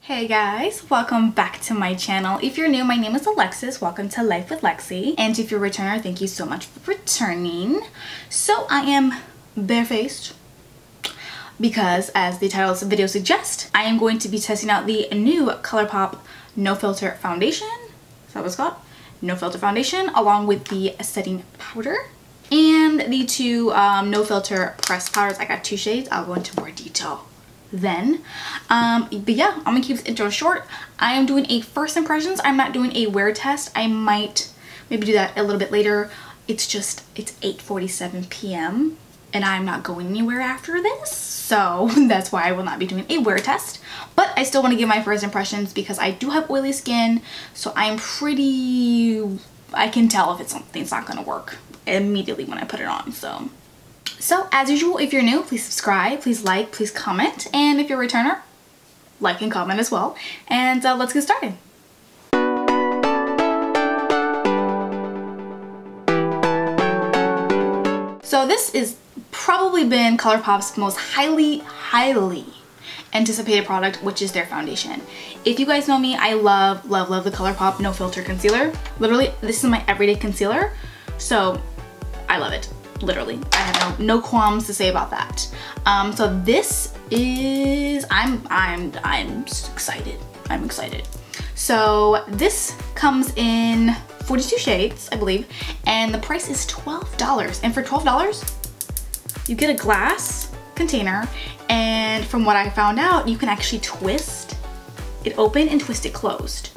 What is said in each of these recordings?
Hey guys, welcome back to my channel. If you're new, my name is Alexis. Welcome to Life with Lexi. And if you're a returner, thank you so much for returning. So I am barefaced because, as the title of the video suggests, I am going to be testing out the new Colourpop No Filter Foundation. Is that what it's called? No Filter Foundation, along with the setting powder and the two No Filter pressed powders. I got two shades. I'll go into more detail then. But yeah, I'm gonna keep this intro short. I am doing a first impressions. I'm not doing a wear test. I might maybe do that a little bit later. It's 8:47 p.m. and I'm not going anywhere after this, so that's why I will not be doing a wear test. But I still want to give my first impressions because I do have oily skin, so I can tell if something's not gonna work immediately when I put it on. So as usual, if you're new, please subscribe, please like, please comment, and if you're a returner, like and comment as well. And let's get started. So this is probably been Colourpop's most highly anticipated product, which is their foundation. If you guys know me, I love the Colourpop No Filter Concealer. Literally, this is my everyday concealer, so I love it. Literally, I have no qualms to say about that. So this is, I'm excited. I'm excited. So this comes in 42 shades, I believe, and the price is $12. And for $12, you get a glass container, and from what I found out, you can actually twist it open and twist it closed,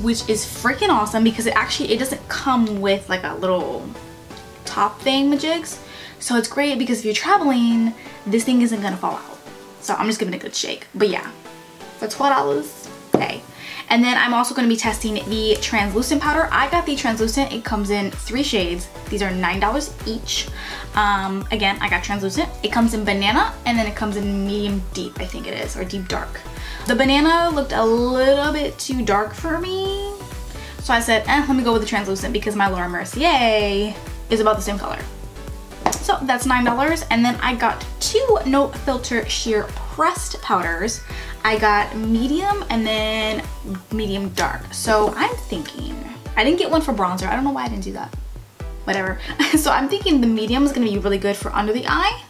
which is freaking awesome because it doesn't come with like a little top thing majigs, so it's great because if you're traveling, this thing isn't gonna fall out. So I'm just giving it a good shake. But yeah, for $12, hey. And then I'm also going to be testing the translucent powder. I got the translucent. It comes in 3 shades. These are $9 each. Again, I got translucent. It comes in banana, and then it comes in medium deep, I think it is, or deep dark. The banana looked a little bit too dark for me, so I said, let me go with the translucent because my Laura Mercier is about the same color. So that's $9. And then I got 2 No Filter Sheer pressed powders. I got medium and then medium dark. So I'm thinking, I didn't get one for bronzer. I don't know why I didn't do that. Whatever. So I'm thinking the medium is gonna be really good for under the eye.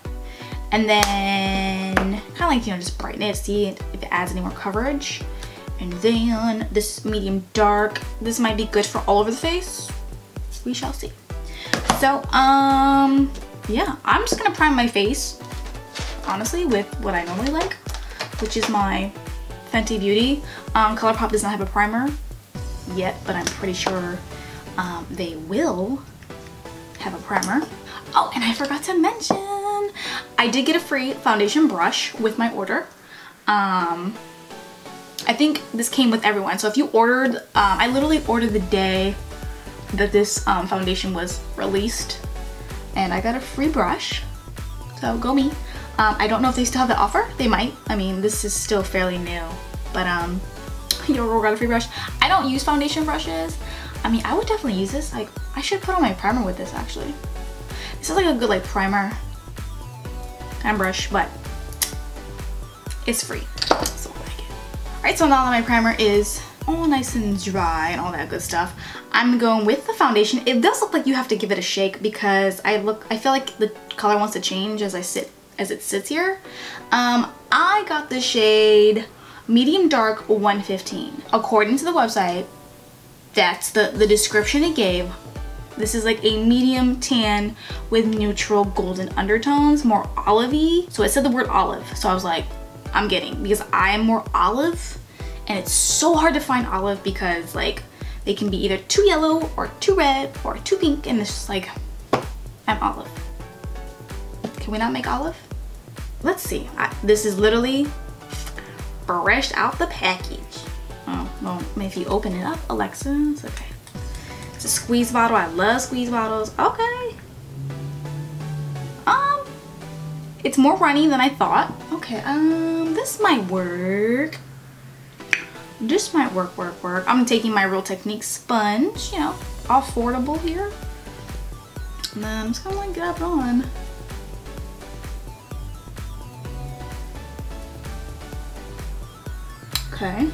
And then kind of like, just brighten it, see if it adds any more coverage. And then this medium dark, this might be good for all over the face. We shall see. So, yeah, I'm just gonna prime my face, honestly, with what I normally like, which is my Fenty Beauty. Colourpop does not have a primer yet, but I'm pretty sure they will have a primer. Oh, and I forgot to mention, I did get a free foundation brush with my order. I think this came with everyone. So if you ordered, I literally ordered the day that this foundation was released, and I got a free brush, so go me. I don't know if they still have the offer. They might. I mean, this is still fairly new, but you got a free brush. I don't use foundation brushes. I mean, I would definitely use this. Like, I should put on my primer with this actually. This is like a good like primer and brush, but it's free, so I like it. All right, so now that my primer is all nice and dry and all that good stuff, I'm going with the foundation. It does look like you have to give it a shake because I feel like the color wants to change as it sits here. I got the shade medium dark 115. According to the website, that's the description it gave. This is like a medium tan with neutral golden undertones, more olivey. So it said the word olive, so I was like, I'm getting, because I am more olive. And it's so hard to find olive because like they can be either too yellow or too red or too pink, and it's just like, I'm olive. Can we not make olive? Let's see. This is literally fresh out the package. Oh, well, if you open it up, Alexa, it's okay. It's a squeeze bottle. I love squeeze bottles. Okay. It's more runny than I thought. Okay, this might work. This might work. I'm taking my Real Technique sponge, affordable here. And then I'm just gonna like get it on. Okay.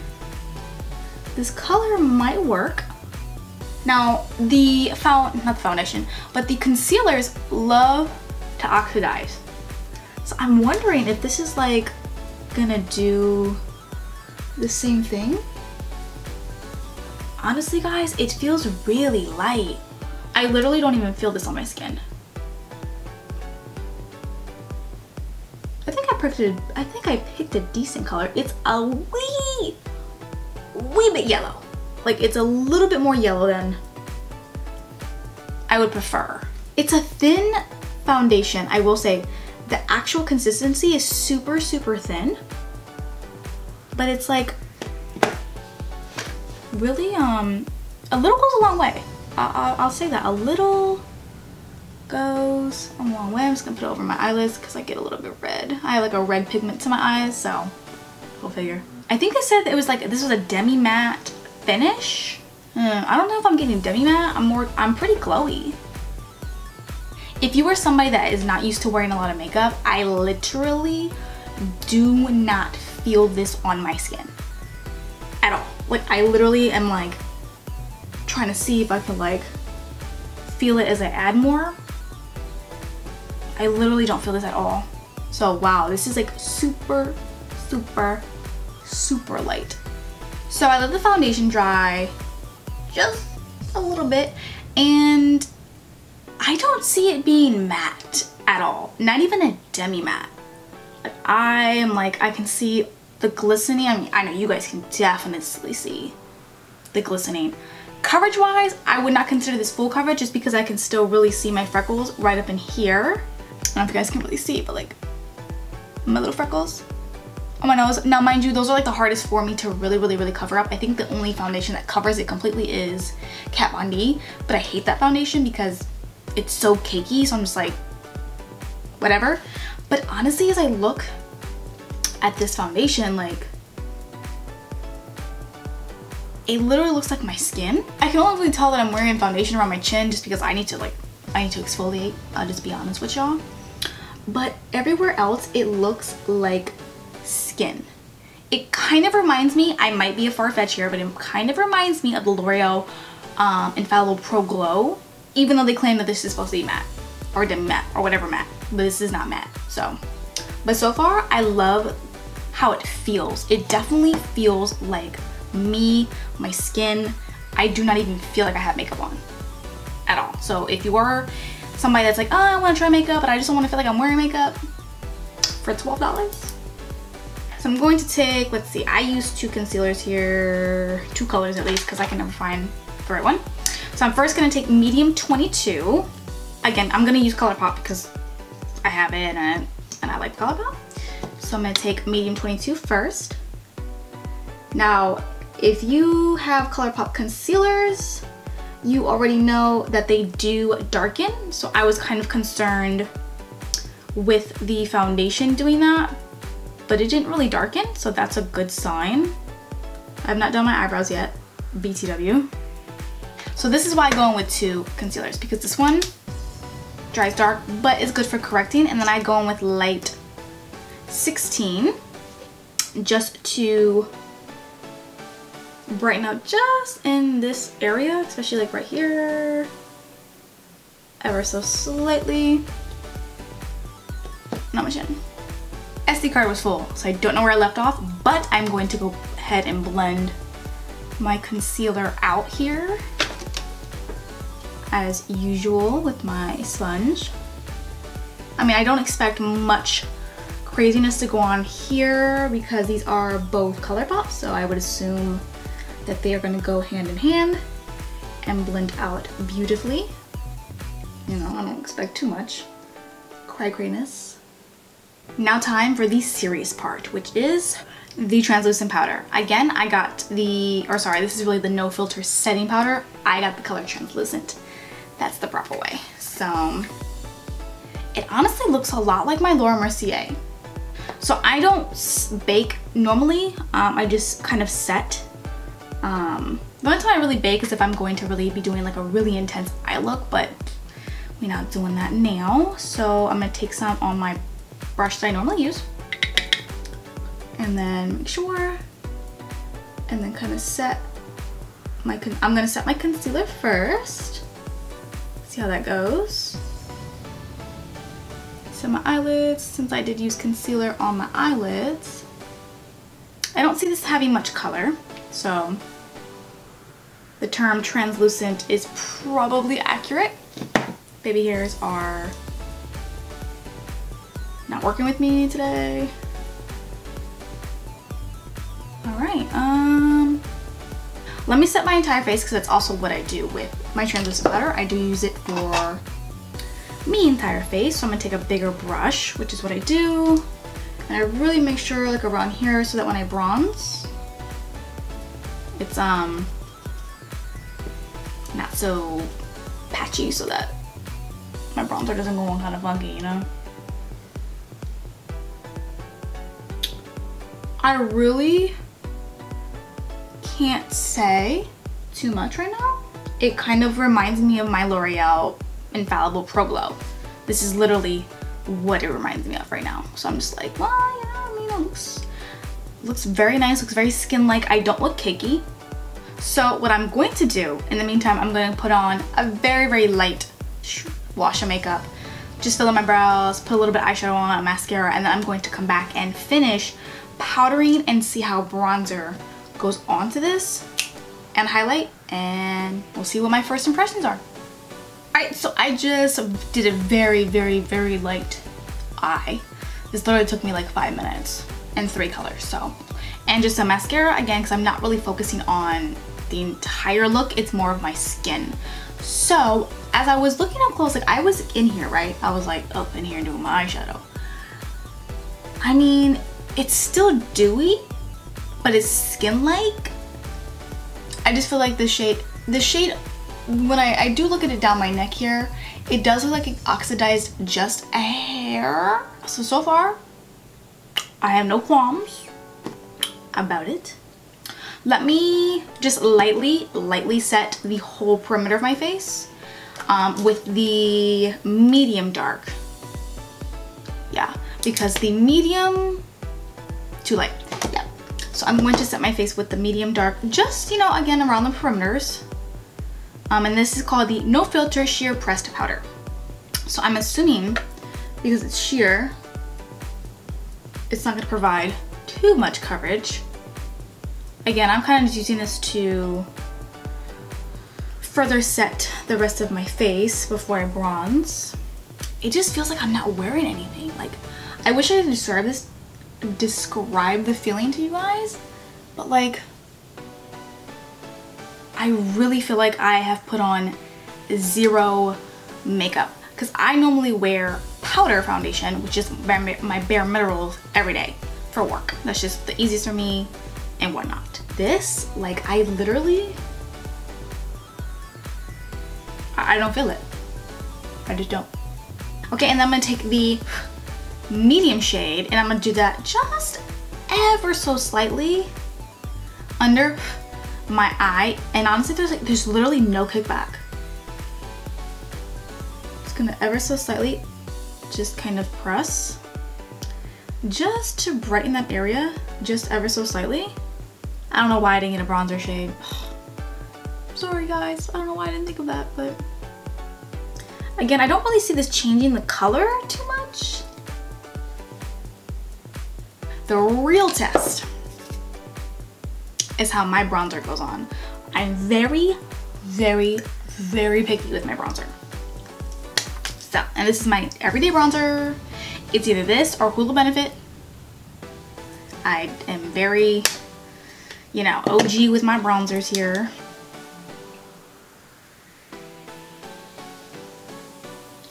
This color might work. Now, not the foundation, but the concealers love to oxidize. So I'm wondering if this is like gonna do the same thing. Honestly, guys, it feels really light. I literally don't even feel this on my skin. I think I picked a decent color. It's a wee bit yellow. Like, it's a little bit more yellow than I would prefer. It's a thin foundation, I will say. The actual consistency is super, super thin. But it's like, really, a little goes a long way. I'll say that. A little goes a long way. I'm just gonna put it over my eyelids because I get a little bit red. I have like a red pigment to my eyes, so go figure. I think they said that it was like, this was a demi-matte finish. I don't know if I'm getting demi-matte. I'm pretty glowy. If you are somebody that is not used to wearing a lot of makeup, I literally do not feel this on my skin at all. Like, I literally am like trying to see if I can like feel it as I add more. I literally don't feel this at all. So wow, this is like super, super, super light. So I let the foundation dry just a little bit, and I don't see it being matte at all. Not even a demi-matte. Like, I can see the glistening. I mean, I know you guys can definitely see the glistening. Coverage wise, I would not consider this full coverage just because I can still really see my freckles right up in here. I don't know if you guys can really see, but like my little freckles on my nose. Now, mind you, those are like the hardest for me to really cover up. I think the only foundation that covers it completely is Kat Von D, but I hate that foundation because it's so cakey, so I'm just like, whatever. But honestly, as I look at this foundation, like, it literally looks like my skin. I can only really tell that I'm wearing foundation around my chin just because I need to exfoliate. I'll just be honest with y'all. But everywhere else, it looks like skin. It kind of reminds me, I might be a far-fetched here, but it kind of reminds me of the L'Oreal Infallible Pro Glow, even though they claim that this is supposed to be matte or demi-matte or whatever matte, but this is not matte. So, but so far, I love how it feels. It definitely feels like me, my skin. I do not even feel like I have makeup on at all. So if you are somebody that's like, oh, I want to try makeup, but I just don't want to feel like I'm wearing makeup, for $12. So I'm going to take, let's see, I use two concealers here, two colors at least, because I can never find the right one. So I'm first going to take medium 22. Again, I'm going to use Colourpop because I have it and I like Colourpop. So I'm going to take medium 22 first. Now, if you have Colourpop concealers, you already know that they do darken. So I was kind of concerned with the foundation doing that, but it didn't really darken, so that's a good sign. I've not done my eyebrows yet, BTW. So this is why I go in with two concealers, because this one dries dark, but it's good for correcting. And then I go in with light 16, just to brighten up just in this area, especially like right here, ever so slightly. Not much in. SD card was full, so I don't know where I left off, but I'm going to go ahead and blend my concealer out here as usual with my sponge. I mean, I don't expect much craziness to go on here because these are both Colourpop, so I would assume that they are going to go hand in hand and blend out beautifully. You know, I don't expect too much craziness. Now time for the serious part, which is the translucent powder. Again, I got the, or sorry, this is really the no filter setting powder. I got the color translucent. That's the proper way. So it honestly looks a lot like my Laura Mercier. So I don't bake normally, I just kind of set. The only time I really bake is if I'm going to really be doing like a really intense eye look, but we're not doing that now. So I'm gonna take some on my brush that I normally use, and then make sure and then kind of set my, I'm gonna set my concealer first. See how that goes. Set my eyelids, since I did use concealer on my eyelids. I don't see this having much color, so the term translucent is probably accurate. Baby hairs are not working with me today. All right, let me set my entire face because that's also what I do with my translucent powder. I do use it for me entire face, so I'm gonna take a bigger brush, which is what I do. And I really make sure like around here so that when I bronze, it's not so patchy so that my bronzer doesn't go on kind of funky, you know? I really can't say too much right now. It kind of reminds me of my L'Oreal Infallible Pro Glow. This is literally what it reminds me of right now. So I'm just like, well, you know, I mean, it looks very nice, looks very skin-like. I don't look cakey. So what I'm going to do in the meantime, I'm going to put on a very, very light wash of makeup. Just fill in my brows, put a little bit of eyeshadow on, a mascara, and then I'm going to come back and finish powdering and see how bronzer goes onto this and highlight, and we'll see what my first impressions are. Alright, so I just did a very, very, very light eye. This literally took me like 5 minutes and 3 colors, so. And just a mascara, again, because I'm not really focusing on the entire look, it's more of my skin. So, as I was looking up close, like I was in here, right? I was like up in here doing my eyeshadow. I mean, it's still dewy, but it's skin-like. I just feel like the shade, when I do look at it down my neck here, it does look like it oxidized just a hair. So far, I have no qualms about it. Let me just lightly set the whole perimeter of my face with the medium dark. Yeah, because the medium, too light. Yeah. So I'm going to set my face with the medium dark, just, you know, again, around the perimeters. And this is called the No Filter Sheer Pressed Powder. So I'm assuming, because it's sheer, it's not going to provide too much coverage. Again, I'm kind of just using this to further set the rest of my face before I bronze. It just feels like I'm not wearing anything. Like, I wish I could describe the feeling to you guys, but like, I really feel like I have put on zero makeup, because I normally wear powder foundation, which is my bare minerals, every day for work. That's just the easiest for me and whatnot. This, like, I literally, I don't feel it. I just don't. Okay, and then I'm gonna take the medium shade and I'm gonna do that just ever so slightly under my eye, and honestly there's literally no kickback. Just gonna ever so slightly just kind of press just to brighten that area just ever so slightly. I don't know why I didn't get a bronzer shade. Sorry guys, I don't know why I didn't think of that, but again, I don't really see this changing the color too much. The real test is how my bronzer goes on. I'm very, very, very picky with my bronzer. So, and this is my everyday bronzer. It's either this or Hulu Benefit. I am very, you know, OG with my bronzers here.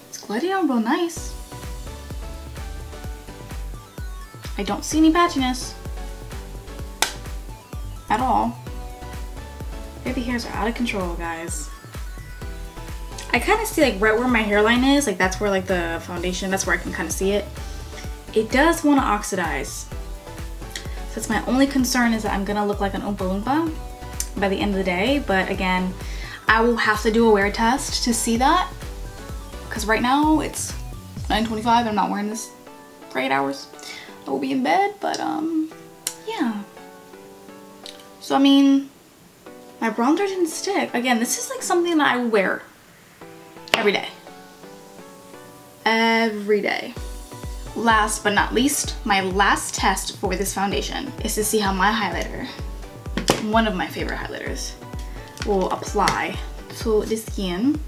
It's gliding on real nice. I don't see any patchiness at all. Baby hairs are out of control, guys. I kind of see like right where my hairline is, like that's where like the foundation, that's where I can kind of see it. It does want to oxidize. So that's my only concern, is that I'm gonna look like an Oompa Loompa by the end of the day. But again, I will have to do a wear test to see that, because right now it's 9:25 and I'm not wearing this for 8 hours. I will be in bed, but yeah. So I mean, my bronzer didn't stick. Again, this is like something that I wear every day. Every day. Last but not least, my last test for this foundation is to see how my highlighter, one of my favorite highlighters, will apply to the skin.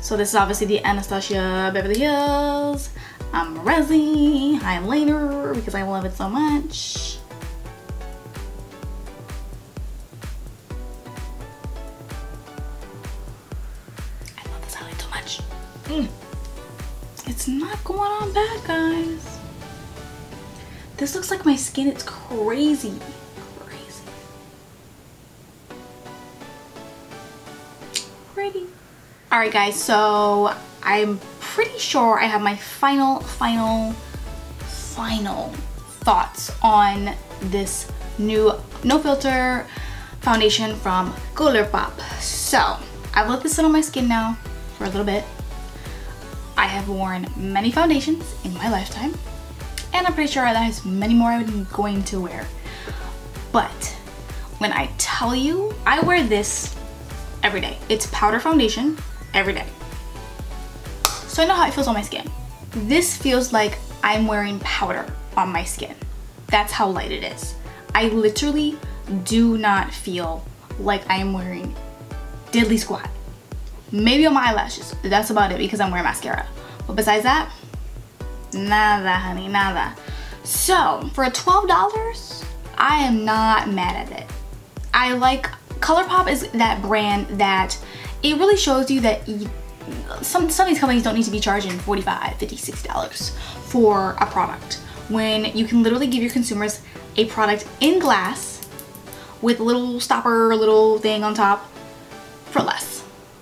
So this is obviously the Anastasia Beverly Hills Resi highlighter because I love it so much. I love this highlight so much. It's not going on bad, guys. This looks like my skin. It's crazy. Pretty. Alright guys, so I'm pretty sure I have my final thoughts on this new no filter foundation from Colourpop. So I've let this sit on my skin now for a little bit. I have worn many foundations in my lifetime, and I'm pretty sure that has many more I'm going to wear. But when I tell you, I wear this every day. It's powder foundation every day. So I know how it feels on my skin. This feels like I'm wearing powder on my skin. That's how light it is. I literally do not feel like I am wearing diddly squat. Maybe on my eyelashes. That's about it because I'm wearing mascara. But besides that, nada, honey, nada. So for $12, I am not mad at it. I like Colourpop is that brand that it really shows you that some of these companies don't need to be charging $45, $50, $60 for a product when you can literally give your consumers a product in glass with a little stopper, little thing on top for less.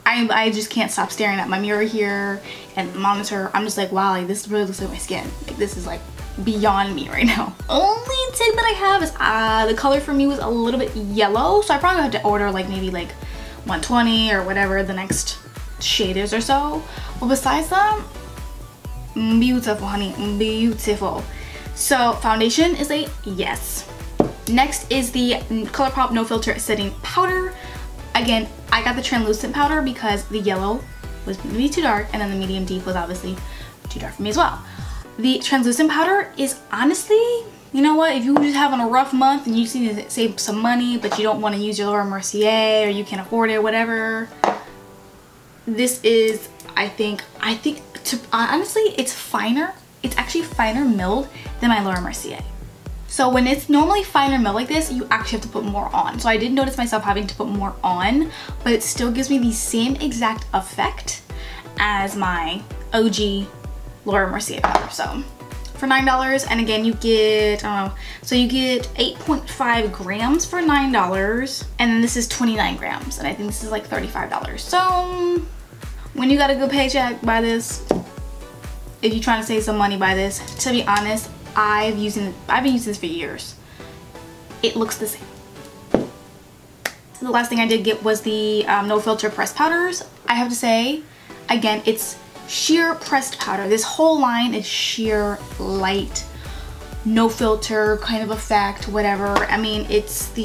I just can't stop staring at my mirror here and the monitor. I'm just like, wow, like this really looks like my skin. Like this is like beyond me right now. Only tip that I have is the color for me was a little bit yellow, so I probably have to order like maybe like 120 or whatever the next shade is or so. But besides that, beautiful, honey, beautiful. So foundation is a yes. Next is the Colourpop No Filter Setting Powder. Again, I got the translucent powder because the yellow was going to be too dark, and then the medium deep was obviously too dark for me as well. The translucent powder is honestly, you know what, if you're just having a rough month and you just need to save some money but you don't want to use your Laura Mercier or you can't afford it or whatever, this is, I think honestly, it's finer. It's actually finer milled than my Laura Mercier. So when it's normally finer milled like this, you actually have to put more on. So I did notice myself having to put more on, but it still gives me the same exact effect as my OG Laura Mercier powder. So for $9, and again you get, I don't know, so you get 8.5 grams for $9, and then this is 29 grams, and I think this is like $35. So when you got a good paycheck, buy this. If you're trying to save some money, buy this. To be honest, I've been using this for years. It looks the same. The last thing I did get was the No Filter pressed powders. I have to say, again, it's sheer pressed powder. This whole line is sheer light, no filter kind of effect, whatever. I mean, it's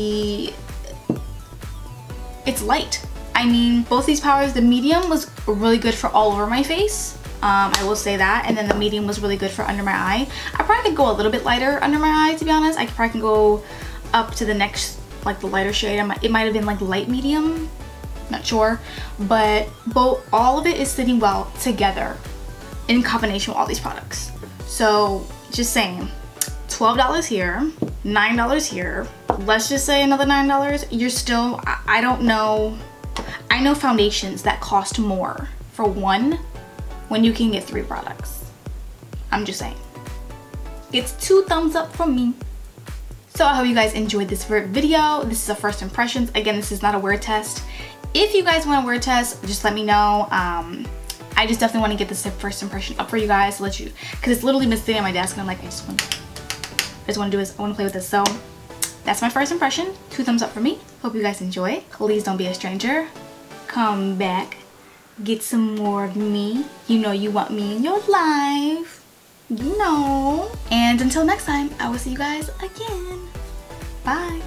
light. I mean, both these powders, the medium was really good for all over my face. I will say that, and then the medium was really good for under my eye. I probably could go a little bit lighter under my eye, to be honest. I probably can go up to the next, like the lighter shade. It might have been like light medium, not sure, but all of it is sitting well together in combination with all these products. So just saying, $12 here, $9 here, let's just say another $9. You're still, I don't know, I know foundations that cost more for one when you can get 3 products. I'm just saying. It's 2 thumbs up from me. So I hope you guys enjoyed this video. This is a first impressions. Again, this is not a wear test. If you guys want a wear test, just let me know. I just definitely want to get this first impression up for you guys to let you, because it's literally been sitting on my desk and I'm like, I just want to do this. I want to play with this. So that's my first impression. 2 thumbs up for me. Hope you guys enjoy. Please don't be a stranger. Come back. Get some more of me. You know you want me in your life. You know. And until next time, I will see you guys again. Bye.